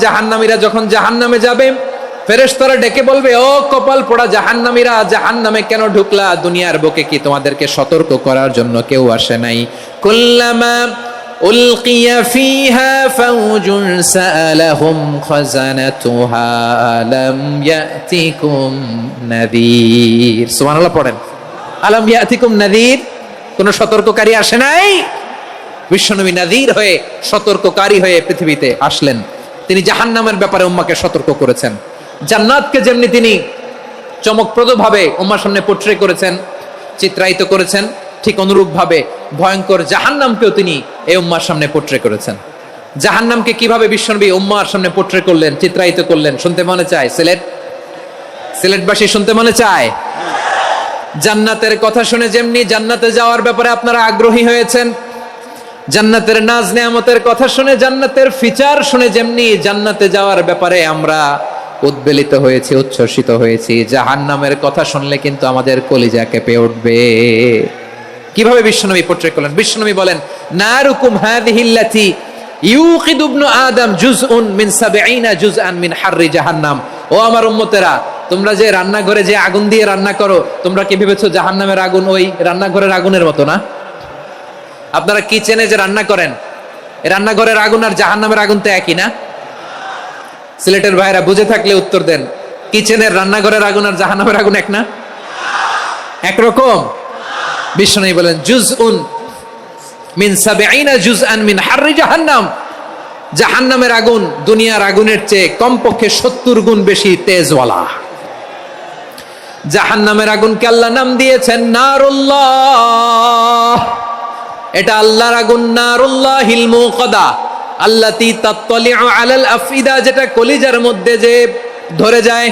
জাহান্নামীরা যখন জাহান্নামে যাবে, ফেরেশতারা ডেকে বলবে, ও কপাল পোড়া জাহান্নামীরা, জাহান্নামে কেন ঢুকলা? দুনিয়ার বুকে কি তোমাদেরকে সতর্ক করার জন্য কেউ আসে নাই? কুল্লামা উলকিয়া ফিহা ফাউজুন সাআলাহুম খাযানাতুহা আলাম ইয়াতিকুম নাযীর। সুবহানাল্লাহ পড়েন। আলাম ইয়াতিকুম নাযীর, কোন সতর্ককারী আসে নাই? বিশ্বনবী নাযীর হয়ে, সতর্ককারী হয়ে পৃথিবীতে আসলেন। তিনি জাহান্নামের ব্যাপারে উম্মাহকে সতর্ক করেছেন। জান্নাতকে যেমনি তিনি চমকপ্রদভাবে উম্মার সামনে পোট্রে করেছেন, চিত্রায়িত করেছেন, ঠিক অনুরূপভাবে ভয়ঙ্কর জাহান্নামকেও তিনি এই উম্মার সামনে পোট্রে করেছেন। জাহান্নামকে কিভাবে বিশ্বনবী উম্মার সামনে পোট্রে করলেন, চিত্রায়িত করলেন, শুনতে মনে চায়? সিলেটবাসী শুনতে মনে চায়? জান্নাতের কথা শুনে যেমনি জান্নাতে যাওয়ার ব্যাপারে আপনারা আগ্রহী হয়েছেন, জান্নাতের নাজ নেয়ামতের কথা শুনে, জান্নাতের ফিচার শুনে যেমনি জান্নাতে যাওয়ার ব্যাপারে আমরা উদ্বেলিত হয়েছি, উচ্ছ্বসিত হয়েছি, জাহান্নামের কথা শুনলে কিন্তু আমাদের কলিজা কেঁপে উঠবে। কিভাবে বিশ্বনবী পোট্রে করলেন? বিশ্বনবী বলেন, নারুকুম হাযিহিল্লাতী ইউকিদু ইবনু আদম জুজউন মিন ৭০ জুজআন মিন হাররি জাহান্নাম। ও আমার উম্মতেরা, তোমরা যে রান্নাঘরে যে আগুন দিয়ে রান্না করো, তোমরা কি ভেবেছো জাহান্নামের আগুন ওই রান্নাঘরের আগুনের মতো না? আপনারা কিচেনে যে রান্না করেন, রান্নাঘরের আগুন আর জাহান্নামের আগুন তো একই না? সিলেটের ভাইরা বুঝে থাকলে উত্তর দেন। কিচেনের রান্নাঘরের আগুন আর জাহান্নামের আগুন এক না? একরকম? বিশ্বনবী বলেন, জুজউন মিন ৭০ জুজআন মিন হাররি জাহান্নাম। জাহান্নামের আগুন দুনিয়ার আগুনের চেয়ে কমপক্ষে ৭০ গুণ বেশি তেজওয়ালা। জাহান্নামের আগুনকে আল্লাহ নাম দিয়েছেন নারুল্লাহ। এটা আল্লাহর আগুন, নারুল্লাহিল মুকাদা আল্লাতী তাত্তালিউ আলাল আফইদা, যেটা কলিজার মধ্যে যে ধরে যায়।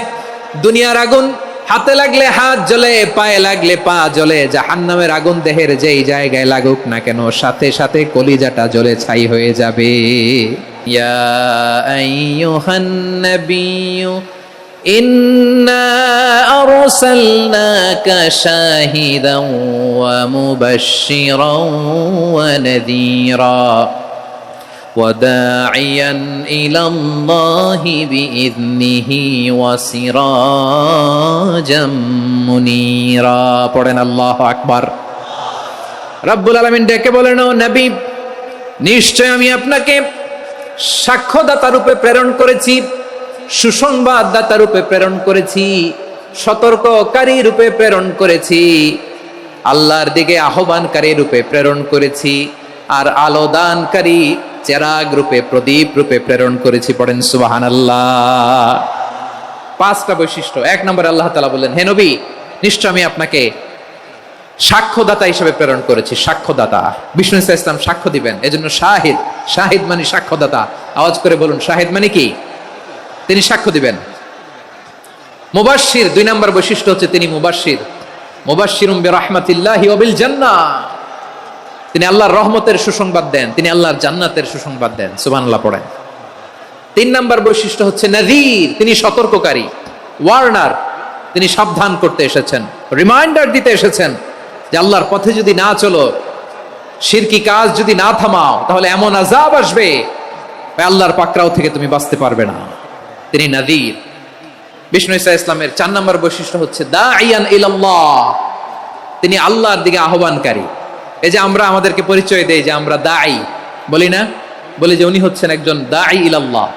দুনিয়ার আগুন হাতে লাগলে হাত জ্বলে, পায়ে লাগলে পা জ্বলে। জাহান্নামের আগুন দেহের যেই জায়গায় লাগুক না কেন, সাথে সাথে কলিজাটা জ্বলে ছাই হয়ে যাবে। ইয়া আইয়ুহান নাবিয়্যু ইন্না আরসালনাকা শাহিদান ওয়া মুবাশশিরান ওয়া নাযীরা وداعيا إلى الله بإذنه وسراجا منيرا। পড়েন আল্লাহু আকবার। রব্বুল আলামিন ডেকে বলেন, ও নবী, নিশ্চয় আমি আপনাকে সাক্ষ্যদাতা রূপে প্রেরণ করেছি, সুসংবাদদাতা রূপে প্রেরণ করেছি, সতর্ককারী রূপে প্রেরণ করেছি, আল্লাহর দিকে আহ্বানকারী রূপে প্রেরণ করেছি, আর আলোদানকারী চেরাগ রূপে, প্রদীপ রূপে প্রেরণ করেছি। পড়েন সুবহানাল্লাহ। 5টা বৈশিষ্ট্য। 1 নম্বরে আল্লাহ তাআলা বললেন, হে নবী, নিশ্চয় আমি আপনাকে সাক্ষ্যদাতা হিসেবে প্রেরণ করেছি। সাক্ষ্যদাতা, বিষ্ণু ইসা ইসলাম সাক্ষ্য দিবেন, এজন্য শাহিদ। শাহিদ মানে সাক্ষ্যদাতা। আওয়াজ করে বলুন, শাহিদ মানে কি? তিনি সাক্ষ্য দিবেন। মুবাশশির, 2 নম্বর বৈশিষ্ট্য হচ্ছে তিনি মুবাশশির। মুবাশশিরুম বিরাহমাতিল্লাহি ওয়া বিল জান্নাহ, তিনি আল্লাহর রহমতের সুসংবাদ দেন, তিনি আল্লাহর জান্নাতের সুসংবাদ দেন। সুবহানাল্লাহ পড়েন। 3 নম্বর বৈশিষ্ট্য হচ্ছে নাযীর, তিনি সতর্ককারী, ওয়ার্নার। তিনি সাবধান করতে এসেছেন, রিমাইন্ডার দিতে এসেছেন যে আল্লাহর পথে যদি না চলো, শিরকি কাজ যদি না থামাও, তাহলে এমন আযাব আসবে, আল্লাহর পাকড়াও থেকে তুমি বাঁচতে পারবে না। তিনি নাযীর। বিষ্ণু ইসা ইসলামের 4 নম্বর বৈশিষ্ট্য হচ্ছে দাঈয়ান ইলাল্লাহ, তিনি আল্লাহর দিকে আহ্বানকারী। এই যে আমরা আমাদেরকে পরিচয় দেই যে আমরা দাঈ, বলি না? বলি যে উনি হচ্ছেন একজন দাঈ ইলাল্লাহ।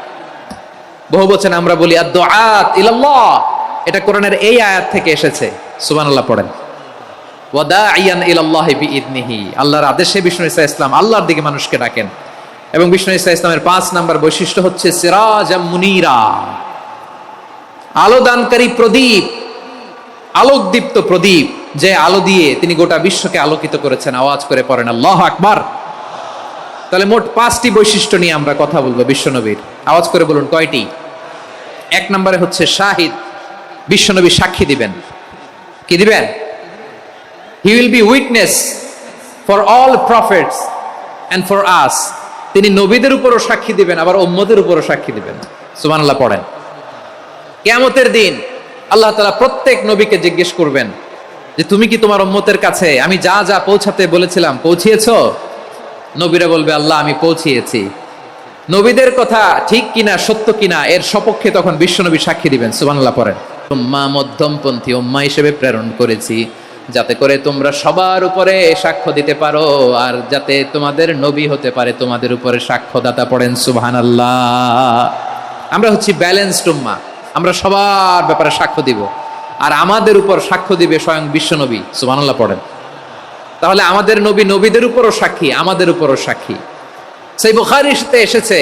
বহু বচনে আমরা বলি আদ-দুআত ইলাল্লাহ। এটা কোরআনের এই আয়াত থেকে এসেছে। সুবহানাল্লাহ পড়েন। ওয়া দাঈয়ান ইলাল্লাহি বিইذনিহি, আল্লাহর আদেশে বিষ্ণু ইসা ইসলাম আল্লাহর দিকে মানুষকে ডাকেন। এবং বিষ্ণু ইসা ইসলামের 5 নম্বর বৈশিষ্ট্য হচ্ছে সিরাজাম মুনীরা, আলোদানকারী প্রদীপ, আলোকদীপ্ত প্রদীপ, যে আলো দিয়ে তিনি গোটা বিশ্বকে আলোকিত করেছেন। আওয়াজ করে পড়েন আল্লাহু আকবার। তাহলে মোট 5টি বৈশিষ্ট্য নিয়ে আমরা কথা বলবো বিশ্বনবীর। আওয়াজ করে বলুন কয়টি? 1 নম্বরে হচ্ছে শাহিদ, বিশ্বনবী সাক্ষী দিবেন। কি দিবেন? He will be witness for all prophets and for us. তিনি নবীদের উপরও সাক্ষী দিবেন, আবার উম্মতের উপরও সাক্ষী দিবেন। সুবহানাল্লাহ পড়েন। কিয়ামতের দিন আল্লাহ তাআলা প্রত্যেক নবীকে জিজ্ঞেস করবেন যে তুমি কি তোমার উম্মতের কাছে আমি যা যা পৌঁছাতে বলেছিলাম পৌঁছিয়েছো? নবীরা বলবে, আল্লাহ আমি পৌঁছিয়েছি। নবীদের কথা ঠিক কিনা সত্য কিনা এর সপক্ষে তখন বিশ্বনবী সাক্ষী দিবেন। সুবহানাল্লাহ পড়েন। উম্মাহ মধ্যমপন্থী উম্মাহ হিসেবে প্রেরণ করেছি, যাতে করে তোমরা সবার উপরে সাক্ষ্য দিতে পারো, আর যাতে তোমাদের নবী হতে পারে তোমাদের উপরে সাক্ষ্যদাতা। পড়েন সুবহানাল্লাহ। আমরা হচ্ছি ব্যালেন্সড উম্মাহ, আমরা সবার ব্যাপারে সাক্ষ্য দিব, আর আমাদের উপর সাক্ষ্য দিবে স্বয়ং বিশ্বনবী। সুবহানাল্লাহ পড়েন। তাহলে আমাদের নবী নবীদের উপরও সাক্ষী, আমাদের উপরও সাক্ষী। সেই বুখারীতে এসেছে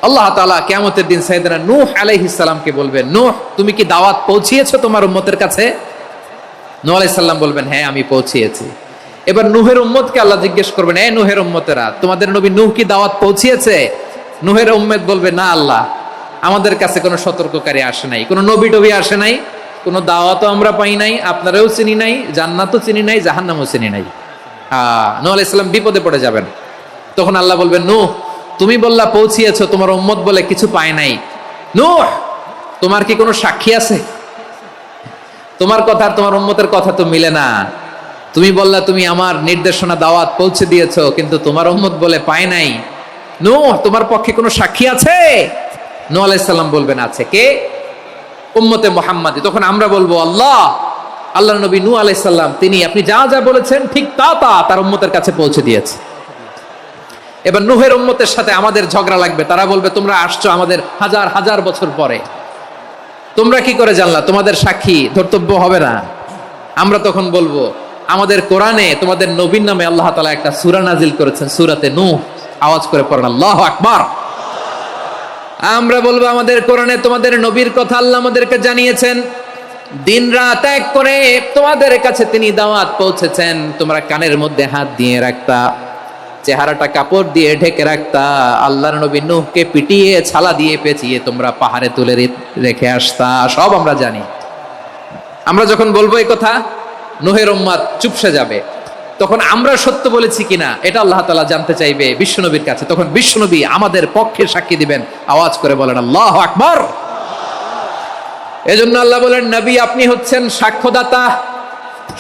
আল্লাহ তাআলা কিয়ামতের দিন সাইয়েদনা নূহ আলাইহিস সালামকে বলবেন, নূহ তুমি কি দাওয়াত পৌঁছিয়েছো তোমার উম্মতের কাছে? নূহ আলাইহিস সালাম বলবেন, হ্যাঁ আমি পৌঁছিয়েছি। এবার নূহের উম্মতকে আল্লাহ জিজ্ঞেস করবেন, এই নূহের উম্মতেরা তোমাদের নবী নূহ কি দাওয়াত পৌঁছিয়েছে? নূহের উম্মত বলবে, না আল্লাহ, আমাদের কাছে কোনো সতর্ককারী আসে নাই, কোনো নবী টবি আসে নাই, কোনো দাওয়াতও আমরা পাই নাই, আপনারাও চিনি নাই, জান্নাতও চিনি নাই, জাহান্নামও চিনি নাই। নূহ আলাইহিস সালাম বিপদে পড়ে যাবেন। তখন আল্লাহ বলবেন, নূহ তুমি বললা পৌঁছিয়েছো, তোমার উম্মত বলে কিছু পায় নাই। নূহ তোমার কি কোনো সাক্ষী আছে? তোমার কথা আর তোমার উম্মতের কথা তো মিলে না। তুমি বললা তুমি আমার নির্দেশনা দাওয়াত পৌঁছে দিয়েছো, কিন্তু তোমার উম্মত বলে পায় নাই। নূহ তোমার পক্ষে কোনো সাক্ষী আছে? নূহ আলাইহিস সালাম বলবেন, আছে। কে? উম্মতে মুহাম্মাদি। তখন আমরা বলবো, আল্লাহ, আল্লাহর নবী নূহ আলাইহিস সালাম তিনি আপনি যা যা বলেছেন ঠিক তা তার উম্মতের কাছে পৌঁছে দিয়েছে। এবার নূহের উম্মতের সাথে আমাদের ঝগড়া লাগবে। তারা বলবে, তোমরা আসছো আমাদের হাজার হাজার বছর পরে, তোমরা কি করে জানলা? তোমাদের সাক্ষী ধর্তব্য হবে না? আমরা তখন বলবো, আমাদের কোরআনে তোমাদের নবীর নামে আল্লাহ তাআলা একটা সূরা নাজিল করেছেন, সূরাতে নূহ। আওয়াজ করে পড়েন আল্লাহু আকবার। আমরা বলবো, আমাদের কোরআনে তোমাদের নবীর কথা আল্লাহ আমাদেরকে জানিয়েছেন, দিন রাত এক করে তোমাদের কাছে তিনি দাওয়াত পৌঁছেছেন। তোমরা কানের মধ্যে হাত দিয়ে রাখতা, চেহারাটা কাপড় দিয়ে ঢেকে রাখতা, আল্লাহর নবী নূহকে পিটিয়ে ছালা দিয়ে পেঁচিয়ে তোমরা পাহাড়ে তুলে রেখে আসতা। সব আমরা জানি। আমরা যখন বলবো এই কথা, নূহের উম্মত চুপসে যাবে। তখন আমরা সত্য বলেছি কিনা এটা আল্লাহ তাআলা জানতে চাইবে বিশ্বনবীর কাছে। তখন বিশ্বনবী আমাদের পক্ষে সাক্ষী দিবেন। আওয়াজ করে বলেন আল্লাহু আকবার। এজন্য আল্লাহ বলেন, নবী আপনি হচ্ছেন সাক্ষ্যদাতা,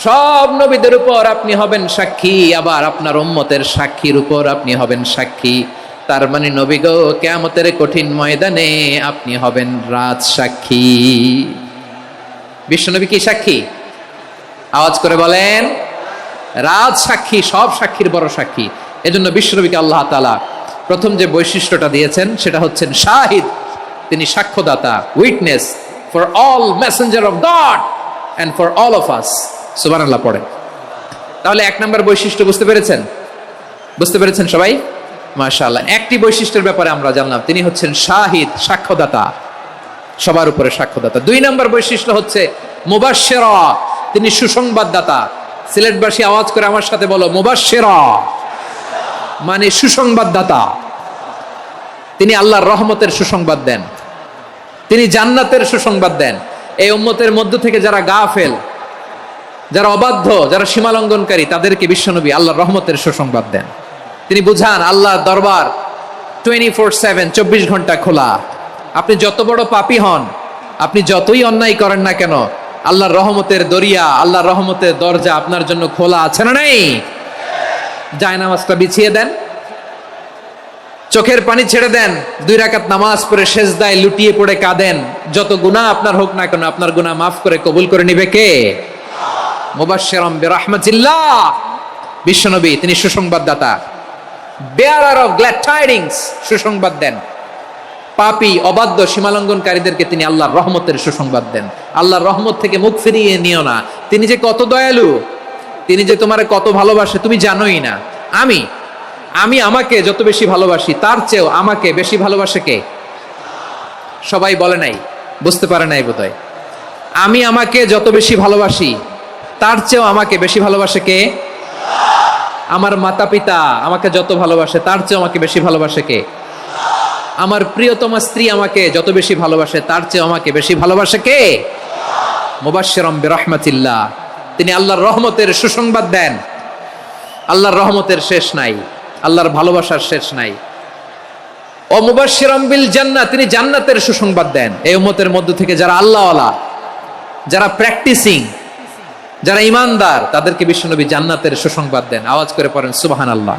সব নবীদের উপর আপনি হবেন সাক্ষী, আবার আপনার উম্মতের সাক্ষীর উপর আপনি হবেন সাক্ষী। তার মানে নবী গো, কিয়ামতের কঠিন ময়দানে আপনি হবেন রাজ সাক্ষী। বিশ্বনবী কি সাক্ষী? আওয়াজ করে বলেন, রাজ সাক্ষী, সব সাক্ষীর বড় সাক্ষী। এজন্য বিশ্বনবীকে আল্লাহ তাআলা প্রথম যে বৈশিষ্ট্যটা দিয়েছেন সেটা হচ্ছেন শাহিদ। তিনি সাক্ষ্যদাতা, witness for all messenger of God and for all of us. সুবহানাল্লাহ পড়েন। তাহলে এক নম্বর বৈশিষ্ট্য বুঝতে পেরেছেন? বুঝতে পেরেছেন সবাই? মাশাআল্লাহ। একটি বৈশিষ্ট্যের ব্যাপারে আমরা জানলাম, তিনি হচ্ছেন শাহিদ, সাক্ষ্যদাতা, সবার উপরে সাক্ষ্যদাতা। দুই নম্বর বৈশিষ্ট্য হচ্ছে মুবাশশিরা, তিনি সুসংবাদদাতা। সিলেটবাসী আওয়াজ করে আমার সাথে বলো, মুবাশশিরা মানে সুসংবাদদাতা। তিনি আল্লাহর রহমতের সুসংবাদ দেন, তিনি জান্নাতের সুসংবাদ দেন। এই উম্মতের মধ্য থেকে যারা গাফেল, যারা অবাধ্য, যারা সীমালঙ্ঘনকারী, তাদেরকে বিশ্বনবী আল্লাহর রহমতের সুসংবাদ দেন। তিনি বুঝান আল্লাহর দরবার 24/7, 24 ঘন্টা খোলা। আপনি যত বড় পাপী হন, আপনি যতই অন্যায় করেন না কেন, আল্লাহর রহমতের দরিয়া, আল্লাহর রহমতের দরজা আপনার জন্য খোলা আছে না নেই? জায়নামাজটা বিছিয়ে দেন, চোখের পানি ছেড়ে দেন, 2 রাকাত নামাজ পড়ে সেজদায় লুটিয়ে পড়ে কাঁদেন। যত গুনাহ আপনার হোক না কেন, আপনার গুনাহ মাফ করে কবুল করে নিবে কে? মুবাশশিরাম বিরাহমাতিল্লাহ। বিশ্বনবী তিনি সুসংবাদদাতা, বেয়ারার অফ গ্ল্যাড টাইডিংস, সুসংবাদ দেন। পাপী, অবাধ্য, সীমালঙ্ঘনকারীদেরকে তিনি আল্লাহর রহমতের সুসংবাদ দেন। আল্লাহর রহমত থেকে মুখ ফিরিয়ে নিও না। তিনি যে কত দয়ালু, তিনি যে তোমারে কত ভালোবাসে তুমি জানোই না। আমি আমাকে যত বেশি ভালোবাসি, তার চেয়েও আমাকে বেশি ভালোবাসে কে? সবাই বলে নাই, বুঝতে পারে নাই বোধহয়। আমি আমাকে যত বেশি ভালোবাসি, তার চেয়েও আমাকে বেশি ভালোবাসে কে? আমার মাতা পিতা আমাকে যত ভালোবাসে, তার চেয়েও আমাকে বেশি ভালোবাসে কে? আমার প্রিয়তমা স্ত্রী আমাকে যত বেশি ভালোবাসে, তার চেয়ে আমাকে বেশি ভালোবাসে কে? মুবাশশিরাম বিরাহমাতিল্লাহ। তিনি আল্লাহর রহমতের সুসংবাদ দেন। আল্লাহর রহমতের শেষ নাই, আল্লাহর ভালোবাসার শেষ নাই। ও মুবাশশিরাম বিল জান্নাহ, তিনি জান্নাতের সুসংবাদ দেন। এই উম্মতের মধ্য থেকে যারা আল্লাহওয়ালা, যারা প্র্যাকটিসিং, যারা ঈমানদার, তাদেরকে বিশ্বনবী জান্নাতের সুসংবাদ দেন। আওয়াজ করে পড়েন সুবহানাল্লাহ।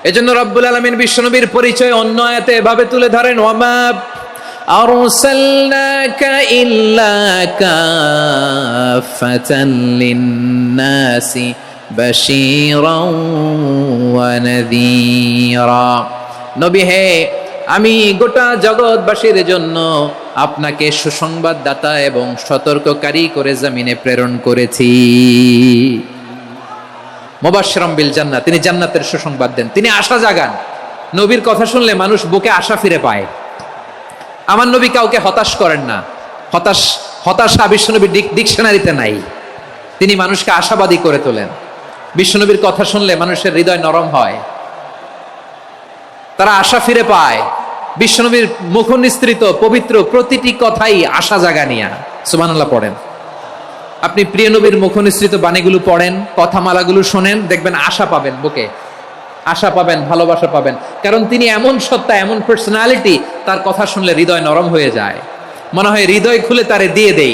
এজন্য রব্বুল আলামিন বিশ্বনবীর পরিচয় অন্য আয়াতে এভাবে তুলে ধরেন, ওয়ামা আরসালনাকা ইল্লা কাফাতান লিন-নাসি বাশীরাও ওয়া নাযীরা। নবী হে, আমি গোটা জগৎবাসীর জন্য আপনাকে সুসংবাদদাতা এবং সতর্ককারী করে জমিনে প্রেরণ করেছি। মুবাশশিরাম বিল জান্নাহ, তিনি জান্নাতের সুসংবাদ দেন, তিনি আশা জাগান। নবীর কথা শুনলে মানুষ বুকে আশা ফিরে পায়। আমার নবী কাউকে হতাশ করেন না। হতাশা বিশ্বনবীর ডিকশনারিতে নাই। তিনি মানুষকে আশাবাদী করে তোলেন। বিশ্বনবীর কথা শুনলে মানুষের হৃদয় নরম হয়, তারা আশা ফিরে পায়। বিশ্বনবীর মুখ নিঃসৃত পবিত্র প্রতিটি কথাই আশা জাগানিয়া। সুবহানাল্লাহ পড়েন। আপনি প্রিয় নবীর মুখ নিঃসৃত বাণীগুলো পড়েন, কথামালাগুলো শোনেন, দেখবেন আশা পাবেন, বুকে আশা পাবেন, ভালোবাসা পাবেন। কারণ তিনি এমন সত্তা, এমন পার্সোনালিটি, তার কথা শুনলে হৃদয় নরম হয়ে যায়। মনে হয় হৃদয় খুলে তারে দিয়ে দেই,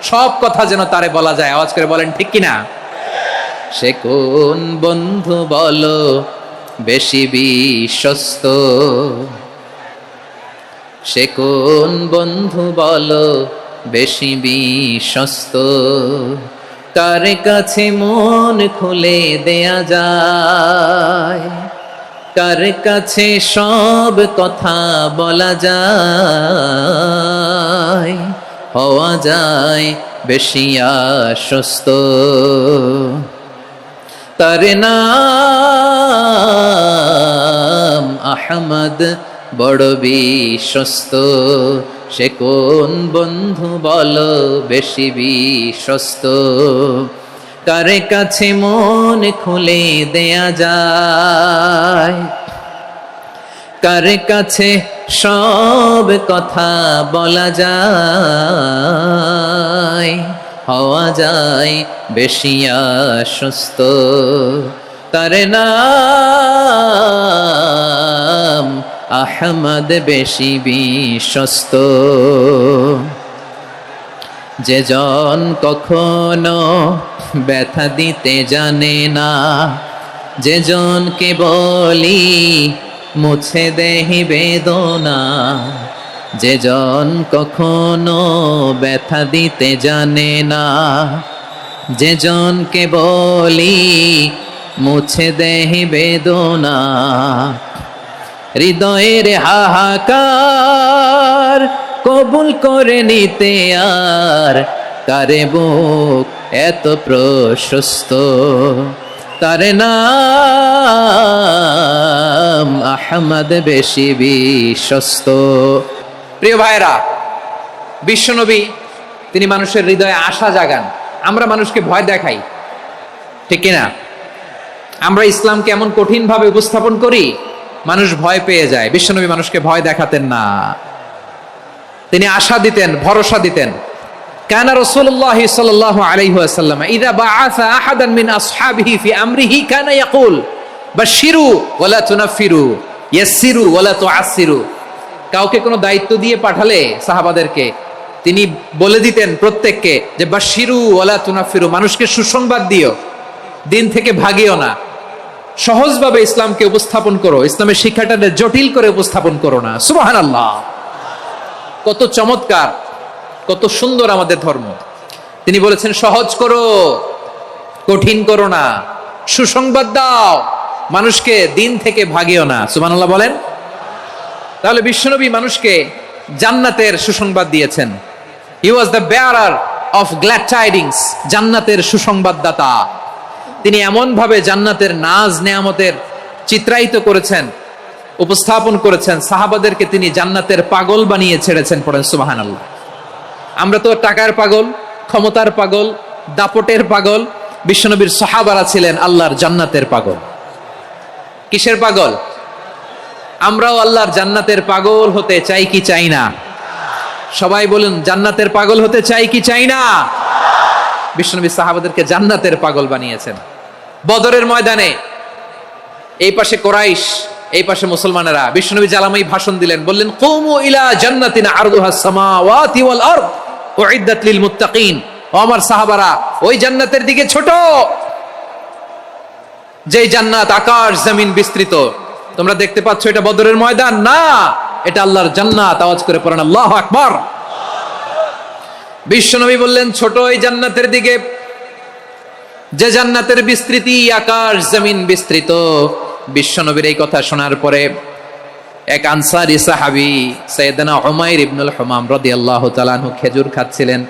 সব কথা যেন তারে বলা যায়। আওয়াজ করে বলেন ঠিক কিনা? সে কোন বন্ধু বলো বেশি বিশ্বস্ত, সে কোন বন্ধু বলো বেশি বিশ্বস্ত, কার কাছে মন খুলে দেয়া যায়, কার কাছে সব কথা বলা যায়, হওয়া যায় বেশি আশ্বস্ত। তার নাম আহমদ, বড় বিশ্বস্ত। সে কোন বন্ধু বলো বেশি বিশ্বস্ত, কার কাছে মন খুলে দেয়া যায়, কার কাছে সব কথা বলা যায়, হওয়া যায় বেশি আশ্বস্ত। তার নাম আহমদ, বেশি বিশ্বস্ত। যে জন কখনো ব্যথা দিতে জানে না, যে জনকে বলি মুছে দেহি বেদনা, যে জন কখনো ব্যথা দিতে জানে না, যে জনকে বলি মুছে দেহি বেদনা, হৃদয়ের হাহাকার কবুল করে নিতে আর কারে বুক এত প্রশস্ত। তার নাম আহমদ, বেশি বিশ্বস্ত। প্রিয় ভাইরা, বিশ্বনবী তিনি মানুষের হৃদয়ে আশা জাগান। আমরা মানুষকে ভয় দেখাই, ঠিক কিনা? আমরা ইসলামকে এমন কঠিন ভাবে উপস্থাপন করি, মানুষ ভয় পেয়ে যায়। বিশ্বনবী মানুষকে ভয় দেখাতেন না, তিনি আশা দিতেন, ভরসা দিতেন। কানা রাসূলুল্লাহ সাল্লাল্লাহু আলাইহি ওয়াসাল্লাম ইযা বাআসা আহাদান মিন আসহাবিহি ফি আমরিহি কানা ইয়াকুল বাশশিরু ওয়ালা তুনাফিরু, ইয়াসসিরু ওয়ালা তুআসসিরু। কাউকে কোনো দায়িত্ব দিয়ে পাঠালে সাহাবাদেরকে তিনি বলে দিতেন প্রত্যেককে যে বাশশিরু ওয়ালা তুনাফিরু, মানুষকে সুসংবাদ দিও, দিন থেকে ভাগিও না, সহজভাবে ইসলামকে উপস্থাপন করো, ইসলামের শিক্ষাটাকে জটিল করে উপস্থাপন করো না। সুবহানাল্লাহ, কত চমৎকার, কত সুন্দর আমাদের ধর্ম। তিনি বলেছেন সহজ করো, কঠিন করো না, সুসংবাদ দাও, মানুষকে দিন থেকে ভাগিও না। সুবহানাল্লাহ বলেন। তাহলে বিশ্বনবী মানুষকে জান্নাতের সুসংবাদ দিয়েছেন। He was the bearer of glad tidings, জান্নাতের সুসংবাদদাতা। তিনি এমন ভাবে জান্নাতের নাজ নেয়ামতের চিত্রায়িত করেছেন, উপস্থাপন করেছেন, সাহাবাদেরকে তিনি জান্নাতের পাগল বানিয়ে ছেড়েছেন। পড়েন সুবহানাল্লাহ। আমরা তো টাকার পাগল, ক্ষমতার পাগল, দাপটের পাগল। বিশ্বনবীর সাহাবারা ছিলেন আল্লাহর জান্নাতের পাগল। কিসের পাগল? আমরাও আল্লাহর জান্নাতের পাগল হতে চাই কি চাই না? সবাই বলুন, জান্নাতের পাগল হতে চাই কি চাই না? বিশ্বনবী সাহাবাদেরকে জান্নাতের পাগল বানিয়েছেন। বদরের ময়দানে এই পাশে কোরাইশ, এই পাশে মুসলমানেরা। বিশ্বনবী জালামাই ভাষণ দিলেন, বললেন কুমু ইলা জান্নাতিন আরদুহাস সামাওয়াতি ওয়াল আরদ উইদ্দাত লিল মুত্তাকিন। ও আমার সাহাবারা, ওই জান্নাতের দিকে ছোট, যেই জান্নাত আকাশ জমিন বিস্তৃত। তোমরা দেখতে পাচ্ছ এটা বদরের ময়দান না, এটা আল্লাহর জান্নাত। আওয়াজ করে পড়েন আল্লাহু আকবার। বিশ্বনবী বললেন, ছোট এই জান্নাতের দিকে, যে জান্নাতের বিস্তৃতি আকাশ জমিন বিস্তৃত। বিশ্বনবীর এই কথা শোনার পরে এক আনসারী সাহাবী সাইয়েদনা উমাইর ইবনুল হুমাম রাদিয়াল্লাহু তাআলা আনহু খেজুর খাচ্ছিলেন।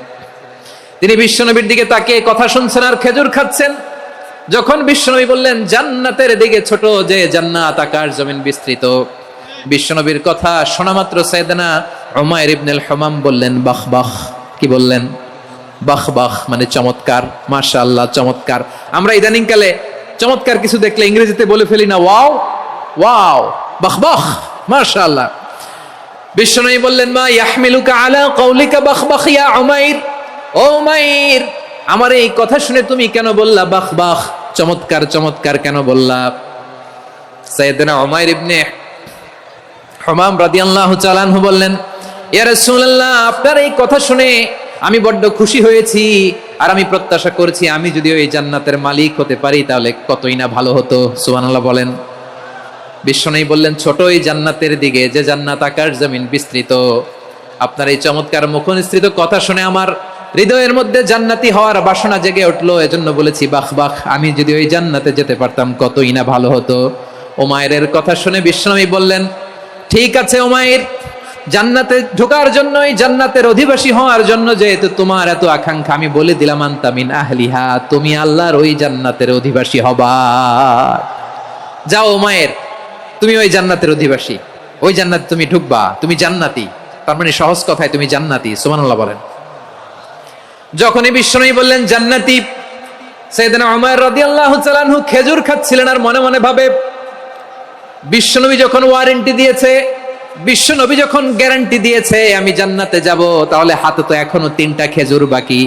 তিনি বিশ্বনবীর দিকে তাকিয়ে কথা শুনছেন আর খেজুর খাচ্ছেন। যখন বিশ্বনবী বললেন জান্নাতের দিকে ছোট যে জান্নাত আকাশ জমিন বিস্তৃত, বিশ্বনবীর কথা শোনা মাত্র সাইয়েদনা উমাইর ইবনুল হুমাম বললেন বাহ বাহ। কি বললেন? বাহ বাহ, মানে চমৎকার, মাশাআল্লাহ, চমৎকার। আমরা ইদানিং কালে চমৎকার কিছু দেখলে ইংরেজিতে বলে ফেলি না ওয়াও ওয়াও, বাহ বাহ, মাশাআল্লাহ। বিশ্বনবী বললেন মা ইয়াহমিলুকা আলা কওলিকা বাহ বাহ ইয়া উমাইর। ও উমাইর, আমার এই কথা শুনে তুমি কেন বললা বাহ বাহ, চমৎকার চমৎকার কেন বললা? সাইয়েদনা উমাইর ইবনে হুমাম রাদিয়াল্লাহু তাআলা আনহু বললেন, ইয়া রাসূলুল্লাহ, আপনার এই কথা শুনে আমি বড্ড খুশি হয়েছি, আর আমি প্রত্যাশা করছি আমি যদি ওই জান্নাতের মালিক হতে পারি তাহলে কতই না ভালো হতো। সুবহানাল্লাহ বলেন। বিশ্বনবী বললেন, ছোট এই জান্নাতের দিকে যে জান্নাত আকাশ জমিন বিস্তৃত। আপনার এই চমৎকার মুখনিসৃত কথা শুনে আমার হৃদয়ের মধ্যে জান্নাতি হওয়ার বাসনা জেগে উঠলো, এজন্য বলেছি বাহ বাহ, আমি যদি ওই জান্নাতে যেতে পারতাম কতই না ভালো হতো। উমাইরের কথা শুনে বিশ্বনবী বললেন, ঠিক আছে উমাইর, জান্নাতে ঢোকার জন্য, এই জান্নাতের অধিবাসী হওয়ার জন্য যেহেতু তোমার এত আকাঙ্ক্ষা, আমি বলে দিলাম আনতা মিন আহলিহা, তুমি আল্লাহর ওই জান্নাতের অধিবাসী হবা। যাও উমাইর, তুমি ওই জান্নাতের অধিবাসী, ওই জান্নাতে তুমি ঢুকবা, তুমি জান্নাতি। তার মানে সহজ কথায় তুমি জান্নাতি। সুবহানাল্লাহ বলেন। যখনই বিশ্বনবী বললেন জান্নাতি, সাইয়েদনা উমাইর রাদিয়াল্লাহু তাআলা আনহু খেজুর খাচ্ছিলেন আর মনে মনে ভাবে, বিশ্বনবী যখন ওয়ারেন্টি দিয়েছে, বিশ্বনবী যখন গ্যারান্টি দিয়েছে আমি জান্নাতে যাব, তাহলে হাতে তো এখনো 3টা খেজুর বাকি।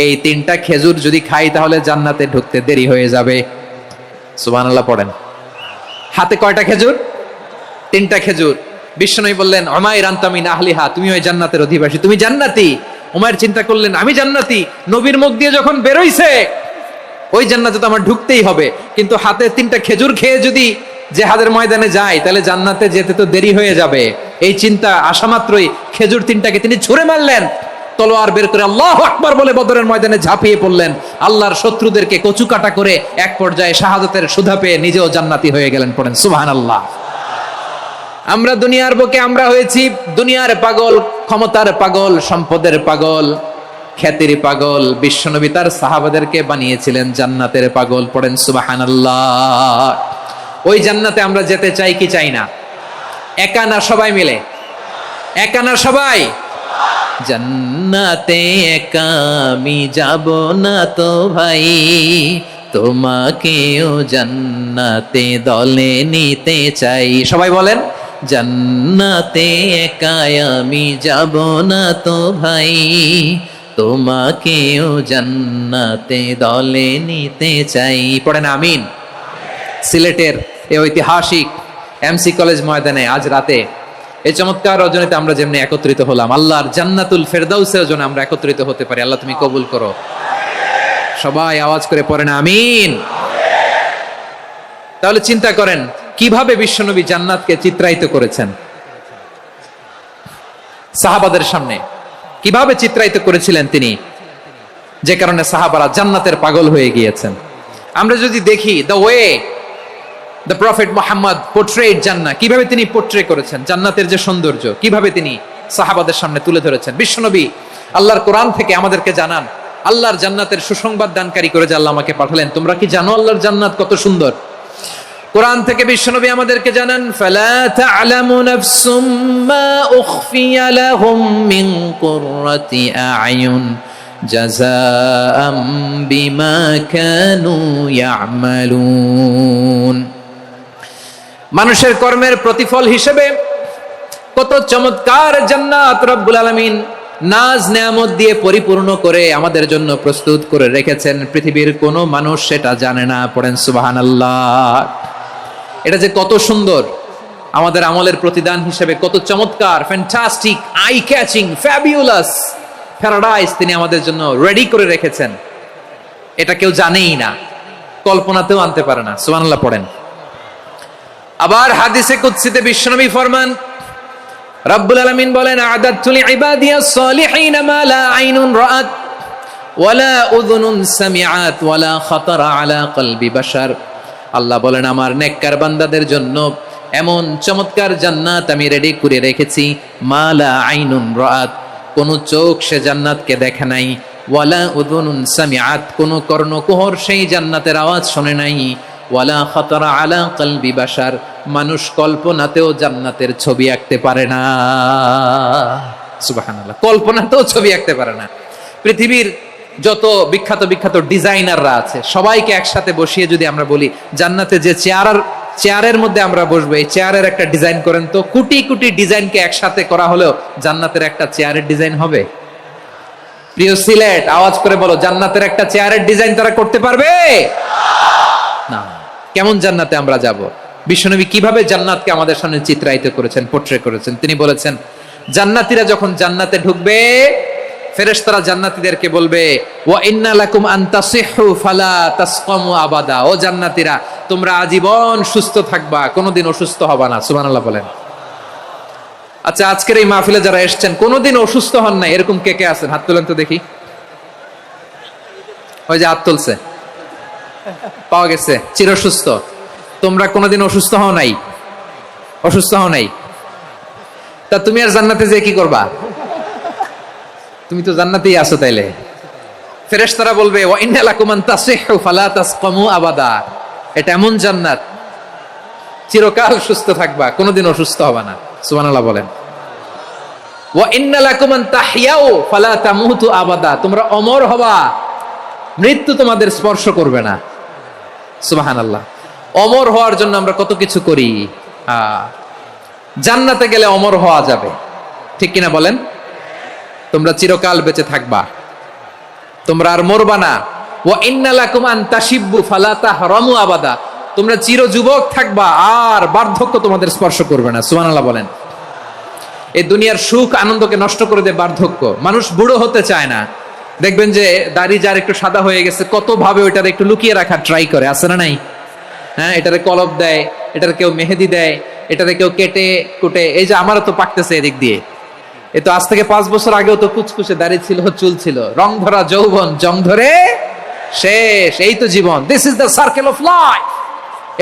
এই 3টা খেজুর যদি খাই তাহলে জান্নাতে ঢুকতে দেরি হয়ে যাবে। সুবহানাল্লাহ পড়েন। হাতে কয়টা খেজুর? 3টা খেজুর। বিশ্বনবী বললেন, উমাইর আনতা মিন আহলিহা, তুমি ওই জান্নাতের অধিবাসী, তুমি জান্নাতি। উমাইর চিন্তা করলেন, আমি জান্নাতি, নবীর মুখ দিয়ে যখন বেরোইছে ওই জান্নাতে তো আমার ঢুকতেই হবে, কিন্তু হাতে 3টা খেজুর খেয়ে যদি জিহাদের ময়দানে যায় তাহলে জান্নাতে যেতে তো দেরি হয়ে যাবে। এই চিন্তা আসা মাত্রই খেজুর 3টাকে তিনি ছুঁড়ে মারলেন, তলোয়ার বের করে আল্লাহু আকবার বলে বদরের ময়দানে ঝাঁপিয়ে পড়লেন। আল্লাহর শত্রুদেরকে কচুকাটা করে এক পর্যায়ে শাহাদাতের সুধা পেয়ে নিজেও জান্নাতি হয়ে গেলেন। পড়েন সুবহানাল্লাহ। আমরা দুনিয়ার বুকে আমরা হয়েছি দুনিয়ার পাগল, ক্ষমতার পাগল, সম্পদের পাগল, খ্যাতির পাগল। বিশ্বনবী তার সাহাবাদেরকে বানিয়েছিলেন জান্নাতের পাগল। পড়েন সুবহানাল্লাহ। ওই জান্নাতে আমরা যেতে চাই কি চাই না? একা না সবাই মিলে? একা না সবাই? জান্নাতে একা আমি যাব না তো ভাই, তোমাকেও জান্নাতে দলে নিতে চাই। সবাই বলেন, জান্নাতে একা আমি যাব না তো ভাই, তোমাকেও জান্নাতে দলে নিতে চাই। পড়েন আমিন। সিলেটের এই ঐতিহাসিক এমসি কলেজ ময়দানে আজ রাতে এই চমৎকার রজনীতে আমরা যেমনি একত্রিত হলাম, আল্লাহর জান্নাতুল ফেরদাউসের জন্য আমরা একত্রিত হতে পারি। আল্লাহ তুমি কবুল করো। সবাই আওয়াজ করে পড়েন আমিন। তাহলে চিন্তা করেন কিভাবে বিশ্বনবী জান্নাতকে চিত্রায়িত করেছেন সাহাবাদের সামনে, কিভাবে চিত্রায়িত করেছিলেন তিনি, যে কারণে সাহাবারা জান্নাতের পাগল হয়ে গিয়েছেন। আমরা যদি দেখি the way the prophet Muhammad portrait জান্নাত, কিভাবে তিনি পোর্ট্রে করেছেন জান্নাতের যে সৌন্দর্য, কিভাবে তিনি সাহাবাদের সামনে তুলে ধরেছেন। বিশ্বনবী আল্লাহর কোরআন থেকে আমাদেরকে জানান, আল্লাহর জান্নাতের সুসংবাদ দানকারী করে যে আল্লাহ আমাকে পাঠালেন। তোমরা কি জানো আল্লাহর জান্নাত কত সুন্দর? কোরআন থেকে বিশ্বনবী আমাদেরকে জানান, ফালা তা'লামু নাফসুম মা উখফিয়া লাহুম মিন কুররাতি আ'য়ুন জাযাআম বিমা কানু ইয়া'মালুন। মানুষের কর্মের প্রতিফল হিসেবে কত চমৎকার জান্নাত রব্বুল আলামিন নাজ নেয়ামত দিয়ে পরিপূর্ণ করে আমাদের জন্য প্রস্তুত করে রেখেছেন। পৃথিবীর কোনো মানুষ সেটা জানে না। পড়েন সুবহানাল্লাহ। এটা যে কত সুন্দর, আমাদের আমলের প্রতিদান হিসেবে কত চমৎকার, fantastic, eye catching, fabulous paradise তিনি আমাদের জন্য রেডি করে রেখেছেন। এটা কেউ জানেই না, কল্পনাতেও আনতে পারে না। সুবহানাল্লাহ পড়েন। আবার হাদিসে কুদসিতে বিশ্বনবী ফরমান, রব্বুল আলামিন বলেন, আ'দাদতু লিইবাদিয়াস সালিহিন মা লা আইনুন রাআত ওয়ালা উযুনুন সামিআত ওয়ালা খাতারা আলা কলবি বাশার। আল্লাহ বলেন, আমার নেককার বান্দাদের জন্য এমন চমৎকার জান্নাত আমি রেডি করে রেখেছি, মা লা আইনুন রাআত, কোন চোখ সে জান্নাতকে দেখে নাই, ওয়ালা উযুনুন সামিআত, কোন কর্ণকুহর সেই জান্নাতের আওয়াজ শুনে নাই, ওয়ালা খাতারা আলা কলবি বাশার, মানুষ কল্পনাতেও জান্নাতের ছবি আঁকতে পারে না। সুবহানাল্লাহ, কল্পনাতেও ছবি আঁকতে পারে না। পৃথিবীর যত বিখ্যাত বিখ্যাত ডিজাইনাররা আছে সবাইকে একসাথে বসিয়ে যদি আমরা বলি জান্নাতে যে চেয়ারের মধ্যে আমরা বসবো, এই চেয়ারের একটা ডিজাইন করেন তো, কোটি কোটি ডিজাইনকে একসাথে করা হলেও জান্নাতের একটা চেয়ারের ডিজাইন হবে? প্রিয় সিলেট, আওয়াজ করে বলো, জান্নাতের একটা চেয়ারের ডিজাইন তারা করতে পারবে না। কেমন জান্নাতে আমরা যাব? বিশ্বনবী কিভাবে জান্নাতকে আমাদের সামনে চিত্রায়িত করেছেন, পোট্রে করেছেন। তিনি বলেছেন, জান্নাতীরা যখন জান্নাতে ঢুকবে, ফেরেশতারা জান্নাতীদেরকে বলবে, ওয়া ইন্না লাকুম আন তাসিহু ফালা তাসকামু আবাদা, ও জান্নাতীরা, তোমরা আজীবন সুস্থ থাকবা, কোনোদিন অসুস্থ হবা না। সুবহানাল্লাহ বলেন। আচ্ছা, আজকের এই মাহফিলে যারা এসেছেন কোনোদিন অসুস্থ হন না, এরকম কে কে আছেন? হাত তোলেন তো দেখি। ওই যে হাত তুলছে, পাওয়া গেছে, চিরসুস্থ। তোমরা কোনোদিন অসুস্থ হও নাই? অসুস্থ হও নাই? তা তুমি আর জান্নাতে যে কি করবা? তুমি তো জান্নাতেই আছো। তাইলে ফেরেশতারা বলবে, ওয়া ইন্না লাকুম আন তাসিহু ফালা তাসকামু আবাদা, এটা এমন জান্নাত চিরকাল সুস্থ থাকবা, কোনোদিন অসুস্থ হবে না। সুবহানাল্লাহ বলেন। ওয়া ইন্না লাকুম আন তাহইয়াউ ফালা তামুতু আবাদা, তোমরা অমর হবা, মৃত্যু তোমাদের স্পর্শ করবে না। সুবহানাল্লাহ। অমর হওয়ার জন্য আমরা কত কিছু করি। জান্নাতে গেলে অমর হওয়া যাবে, ঠিক কিনা বলেন? তোমরা চিরকাল বেঁচে থাকবা, তোমরা আর মরবা না। ওয়া ইন্না লাকুম আন তাশিব্বু ফালা তাহরামু আবাদা, তোমরা চির যুবক থাকবা, আর বার্ধক্য তোমাদের স্পর্শ করবে না। সুবহানাল্লাহ বলেন। এই দুনিয়ার সুখ আনন্দকে নষ্ট করে দেয় বার্ধক্য। মানুষ বুড়ো হতে চায় না। দেখবেন যে দাড়ি যার একটু সাদা হয়ে গেছে, কত ভাবে ওইটার একটু লুকিয়ে রাখার ট্রাই করে, আছে না নাই? হ্যাঁ, এটারে কলপ দেয়, এটার কেউ মেহেদি দেয়, এটারে কেউ কেটে কুটে। এই যে আমারও তো পাকতেছে এদিক দিয়ে, এ তো আজ থেকে 5 বছর আগেও তো কুচকুচে দাড়ি ছিল, চুল ছিল, রং ধরা যৌবন, জং ধরে শেষ। এই তো জীবন। This is the circle of life,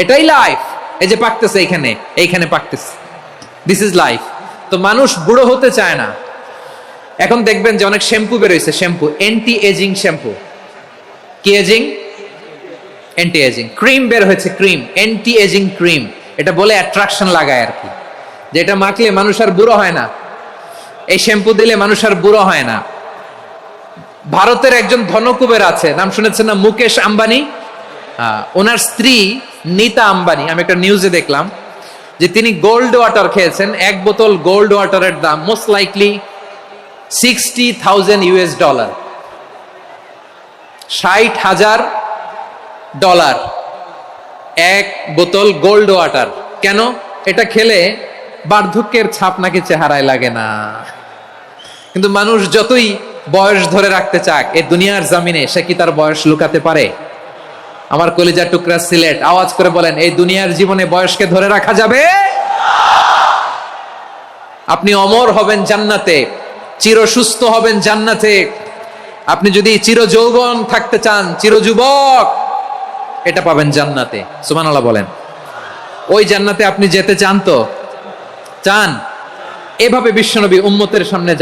এটাই লাইফ। এই যে পাকতেছে এইখানে পাকতেছে, দিস ইজ লাইফ। তো মানুষ বুড়ো হতে চায় না। এখন দেখবেন যে অনেক শ্যাম্পু বেরোইছে, শ্যাম্পু, অ্যান্টি এজিং শ্যাম্পু। কি এজিং? Anti ageing. ক্রিম বের হয়েছে, ক্রিম, অ্যান্টি এজিং ক্রিম। এটা বলে অ্যাট্রাকশন লাগায় আর কি, যে এটা মাখলে মানুষ আর বুড়ো হয় না, এই শ্যাম্পু দিলে মানুষ আর বুড়ো হয় না। ভারতের একজন ধনকুবের আছে, নাম শুনেছেন না? মুকেশ আম্বানি। ওনার স্ত্রী নীতা আম্বানি, আমি একটা নিউজে দেখলাম যে তিনি গোল্ড ওয়াটার খেয়েছেন। 1 বোতল গোল্ড ওয়াটারের দাম মোস্ট লাইকলি $60,000, $60,000 1 বোতল গোল্ড ওয়াটার। কেন? এটা খেলে বার্ধক্যের ছাপ নাকি চেহারায় লাগে না। কিন্তু মানুষ যতই বয়স ধরে রাখতে চাক, এই দুনিয়ার জামিনে সে কি তার বয়স লুকাতে পারে? আমার কলিজার টুকরা সিলেট, আওয়াজ করে বলেন, এই দুনিয়ার জীবনে বয়সকে ধরে রাখা যাবে? আপনি অমর হবেন জান্নাতে, চির সুস্থ হবেন জান্নাতে। আপনি যদি চির যৌবন থাকতে চান, চির যুবক, এটা পাবেন জান্নাতে। সুবহানাল্লাহ বলেন। ওই জান্নাতে আপনি যেতে চান তো? চান? এভাবে বিশ্বনবী উম্মতের সামনে